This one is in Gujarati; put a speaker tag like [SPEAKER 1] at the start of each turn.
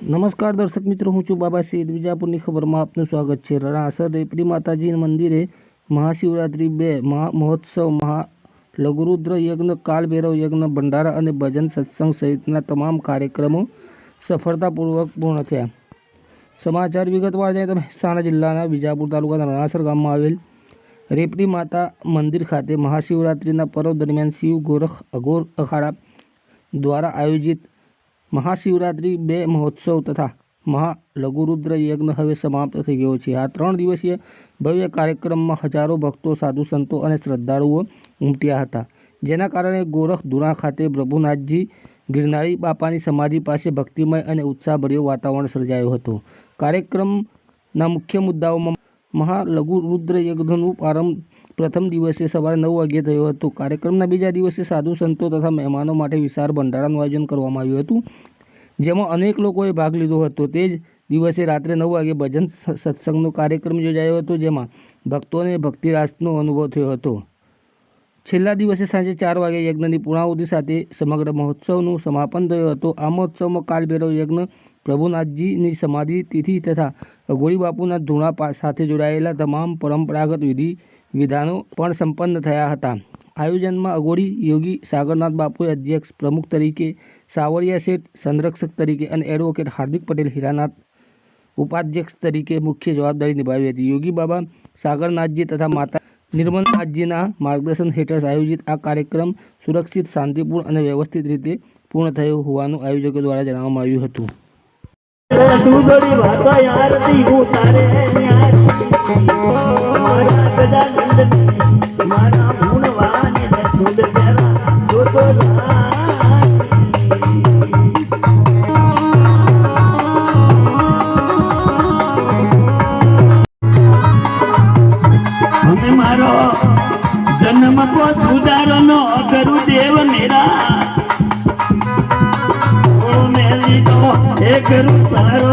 [SPEAKER 1] નમસ્કાર દર્શક મિત્રો, હું છું બાબા સૈયદ. વિજાપુરની ખબરમાં આપનું સ્વાગત છે. રણાસર રેપડી માતાજી મંદિરે મહાશિવરાત્રિ 2 મહોત્સવ, લઘુરુદ્ર યજ્ઞ, કાલભૈરવ યજ્ઞ, ભંડારા અને ભજન સત્સંગ સહિતના તમામ કાર્યક્રમો સફળતાપૂર્વક પૂર્ણ થયા. સમાચાર વિગતવાર જાણીએ તો મહેસાણા જિલ્લાના વિજાપુર તાલુકાના રણાસર ગામમાં આવેલ રેપડી માતા મંદિર ખાતે મહાશિવરાત્રિના પર્વ દરમિયાન શિવ ગોરખ અઘોર અખાડા દ્વારા આયોજિત મહાશિવરાત્રિ 2 મહોત્સવ તથા લઘુરુદ્ર યજ્ઞ હવે સમાપ્ત થઈ ગયો છે. આ 3 દિવસીય ભવ્ય કાર્યક્રમમાં હજારો ભક્તો, સાધુ સંતો અને શ્રદ્ધાળુઓ ઉમટ્યા હતા, જેના કારણે ગોરખ ધુણા ખાતે પ્રભુનાથજી ગિરનારી બાપાની સમાધિ પાસે ભક્તિમય અને ઉત્સાહભર્યું વાતાવરણ સર્જાયું હતું. કાર્યક્રમના મુખ્ય મુદ્દાઓમાં લઘુરુદ્ર યજ્ઞનું પ્રારંભ પ્રથમ દિવસે સવારે 9 વાગ્યે થયો હતો. કાર્યક્રમના બીજા દિવસે સાધુ સંતો તથા મહેમાનો માટે વિશાળ ભંડારાનું આયોજન કરવામાં આવ્યું હતું, જેમાં અનેક લોકોએ ભાગ લીધો હતો. તે જ દિવસે રાત્રે 9 વાગ્યે ભજન સત્સંગનો કાર્યક્રમ યોજાયો હતો, જેમાં ભક્તોને ભક્તિરાસનો અનુભવ થયો હતો. છેલ્લા દિવસે સાંજે 4 વાગ્યે યજ્ઞની પૂર્ણાહુતિ સાથે સમગ્ર મહોત્સવનું સમાપન થયું હતું. આ મહોત્સવમાં કાલભૈરવ યજ્ઞ, પ્રભુનાથજીની સમાધિ તિથિ તથા અઘોરી બાપુના ધૂણા સાથે જોડાયેલા તમામ પરંપરાગત વિધાનો પણ સંપન્ન થયા હતા. આયોજનમાં અઘોરી યોગી સાગરનાથ બાપુએ અધ્યક્ષ પ્રમુખ તરીકે, સાવરિયા શેઠ સંરક્ષક તરીકે અને એડવોકેટ હાર્દિક પટેલ હીરાનાથ ઉપાધ્યક્ષ તરીકે મુખ્ય જવાબદારી નિભાવી હતી. યોગી બાબા સાગરનાથજી તથા માતા નિર્મલનાથજીના માર્ગદર્શન હેઠળ આયોજિત આ કાર્યક્રમ સુરક્ષિત, શાંતિપૂર્ણ અને વ્યવસ્થિત રીતે પૂર્ણ થયો હોવાનું આયોજકો દ્વારા જણાવવામાં આવ્યું હતું.
[SPEAKER 2] जन्म को सुधारनो करू देव मेरा ओ मेरी तो एक करू सार